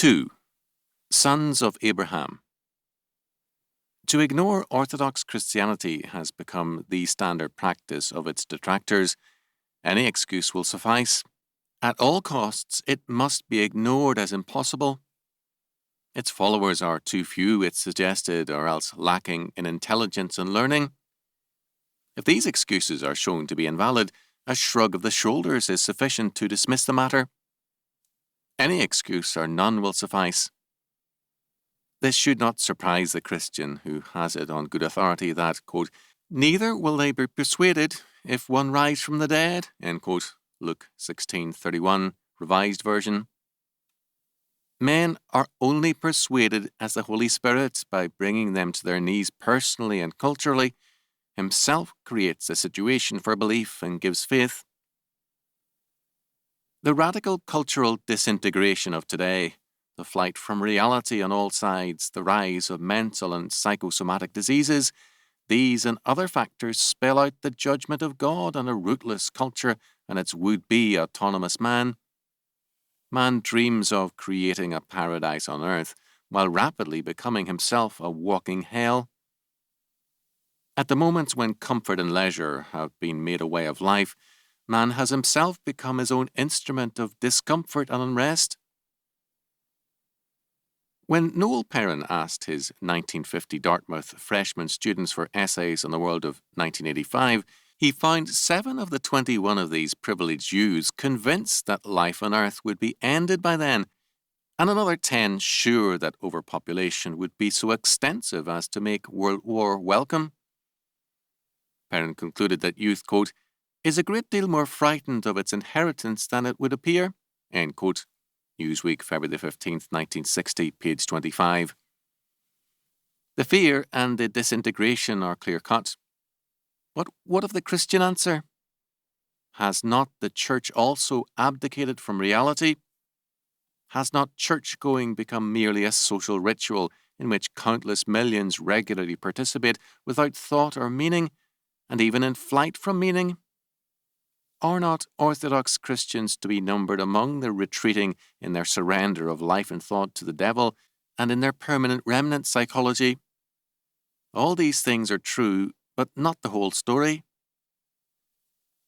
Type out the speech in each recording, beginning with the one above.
2. Sons of Abraham. To ignore Orthodox Christianity has become the standard practice of its detractors. Any excuse will suffice. At all costs, it must be ignored as impossible. Its followers are too few, it's suggested, or else lacking in intelligence and learning. If these excuses are shown to be invalid, a shrug of the shoulders is sufficient to dismiss the matter. Any excuse or none will suffice. This should not surprise the Christian who has it on good authority that, quote, neither will they be persuaded if one rise from the dead, end quote, Luke 16:31, Revised Version. Men are only persuaded as the Holy Spirit, by bringing them to their knees personally and culturally, himself creates a situation for belief and gives faith. The radical cultural disintegration of today, the flight from reality on all sides, the rise of mental and psychosomatic diseases, these and other factors spell out the judgment of God on a rootless culture and its would-be autonomous man. Man dreams of creating a paradise on earth, while rapidly becoming himself a walking hell. At the moments when comfort and leisure have been made a way of life, man has himself become his own instrument of discomfort and unrest. When Noel Perrin asked his 1950 Dartmouth freshman students for essays on the world of 1985, he found 7 of the 21 of these privileged youths convinced that life on Earth would be ended by then, and another 10 sure that overpopulation would be so extensive as to make World War welcome. Perrin concluded that youth, quote, is a great deal more frightened of its inheritance than it would appear, end quote. Newsweek, February 15th, 1960, page 25. The fear and the disintegration are clear-cut. But what of the Christian answer? Has not the Church also abdicated from reality? Has not church-going become merely a social ritual in which countless millions regularly participate without thought or meaning, and even in flight from meaning? Are not Orthodox Christians to be numbered among the retreating in their surrender of life and thought to the devil and in their permanent remnant psychology? All these things are true, but not the whole story.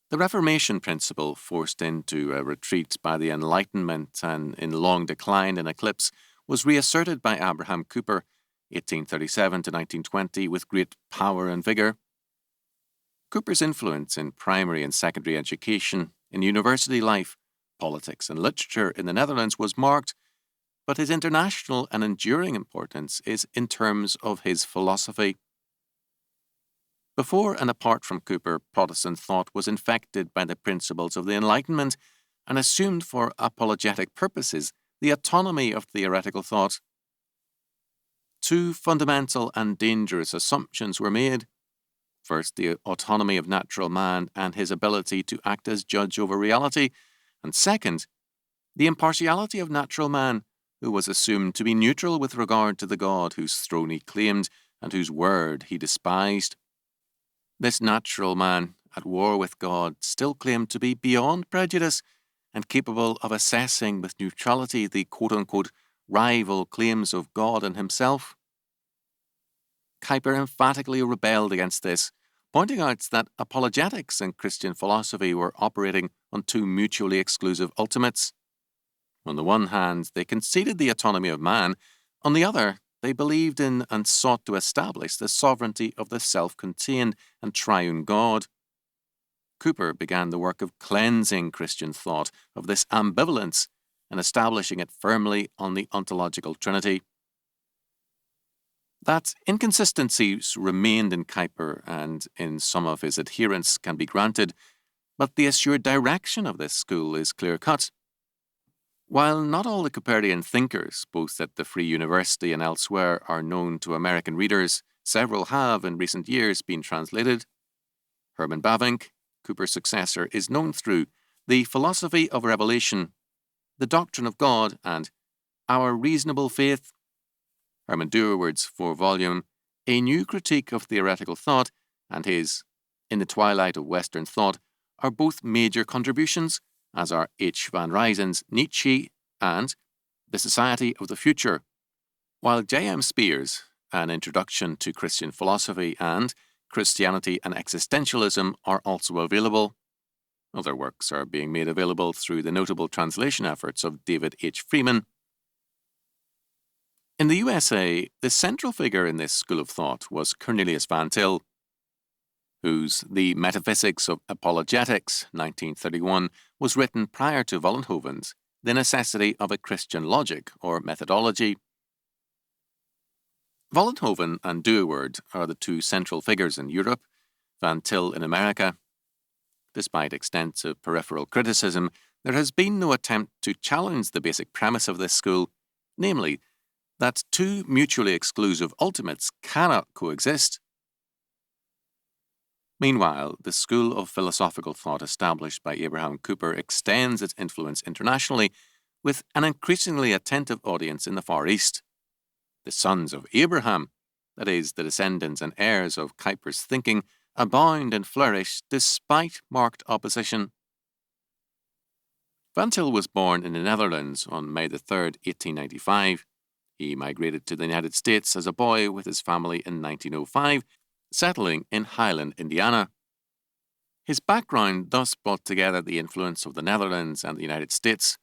The Reformation principle, forced into a retreat by the Enlightenment and in long decline and eclipse, was reasserted by Abraham Cooper, 1837 to 1920, with great power and vigour. Cooper's influence in primary and secondary education, in university life, politics and literature in the Netherlands was marked, but his international and enduring importance is in terms of his philosophy. Before and apart from Cooper, Protestant thought was infected by the principles of the Enlightenment and assumed for apologetic purposes the autonomy of theoretical thought. 2 fundamental and dangerous assumptions were made. First, the autonomy of natural man and his ability to act as judge over reality, and second, the impartiality of natural man, who was assumed to be neutral with regard to the God whose throne he claimed and whose word he despised. This natural man, at war with God, still claimed to be beyond prejudice and capable of assessing with neutrality the quote-unquote rival claims of God and himself. Kuyper emphatically rebelled against this, pointing out that apologetics and Christian philosophy were operating on 2 mutually exclusive ultimates. On the one hand, they conceded the autonomy of man. On the other, they believed in and sought to establish the sovereignty of the self-contained and triune God. Cooper began the work of cleansing Christian thought of this ambivalence and establishing it firmly on the ontological Trinity. That inconsistencies remained in Kuyper and in some of his adherents can be granted, but the assured direction of this school is clear-cut. While not all the Cooperian thinkers, both at the Free University and elsewhere, are known to American readers, several have in recent years been translated. Herman Bavinck, Cooper's successor, is known through The Philosophy of Revelation, The Doctrine of God, and Our Reasonable Faith. Herman Dooerweerd's 4-volume A New Critique of Theoretical Thought and his In the Twilight of Western Thought are both major contributions, as are H. van Ryzen's Nietzsche and The Society of the Future. While J.M. Spears' An Introduction to Christian Philosophy and Christianity and Existentialism are also available, other works are being made available through the notable translation efforts of David H. Freeman. In the USA, the central figure in this school of thought was Cornelius Van Til, whose The Metaphysics of Apologetics, 1931, was written prior to Vollenhoven's The Necessity of a Christian Logic or Methodology. Vollenhoven and Dewar are the two central figures in Europe, Van Til in America. Despite extensive peripheral criticism, there has been no attempt to challenge the basic premise of this school, namely, that two mutually exclusive ultimates cannot coexist. Meanwhile, the school of philosophical thought established by Abraham Cooper extends its influence internationally with an increasingly attentive audience in the Far East. The sons of Abraham, that is, the descendants and heirs of Kuyper's thinking, abound and flourish despite marked opposition. Van Til was born in the Netherlands on May 3, 1895. He migrated to the United States as a boy with his family in 1905, settling in Highland, Indiana. His background thus brought together the influence of the Netherlands and the United States.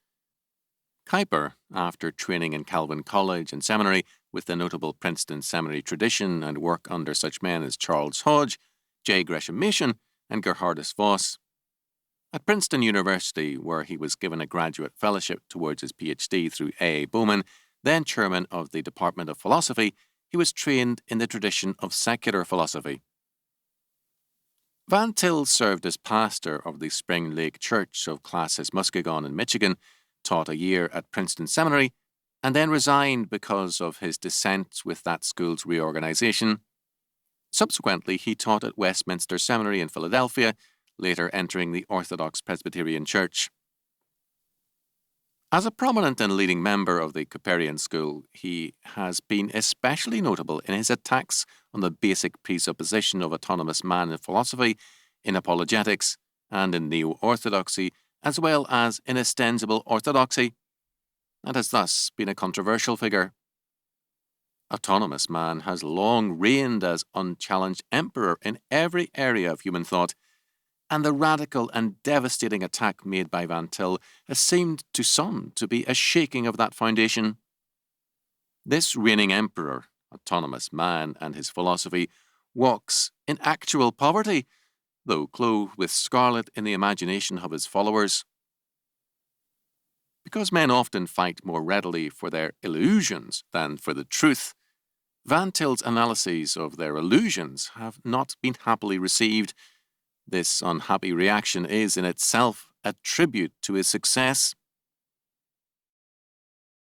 Kuyper, after training in Calvin College and Seminary with the notable Princeton Seminary tradition and work under such men as Charles Hodge, J. Gresham Machen, and Gerhardus Voss. At Princeton University, where he was given a graduate fellowship towards his PhD through A. Bowman, then chairman of the Department of Philosophy, he was trained in the tradition of secular philosophy. Van Til served as pastor of the Spring Lake Church of Classis Muskegon in Michigan, taught a year at Princeton Seminary, and then resigned because of his dissent with that school's reorganization. Subsequently, he taught at Westminster Seminary in Philadelphia, later entering the Orthodox Presbyterian Church. As a prominent and leading member of the Cooperian school, he has been especially notable in his attacks on the basic presupposition of autonomous man in philosophy, in apologetics, and in neo-orthodoxy, as well as in ostensible orthodoxy, and has thus been a controversial figure. Autonomous man has long reigned as unchallenged emperor in every area of human thought, and the radical and devastating attack made by Van Til has seemed to some to be a shaking of that foundation. This reigning emperor, autonomous man, and his philosophy walks in actual poverty, though clothed with scarlet in the imagination of his followers. Because men often fight more readily for their illusions than for the truth, Van Til's analyses of their illusions have not been happily received. This unhappy reaction is in itself a tribute to his success.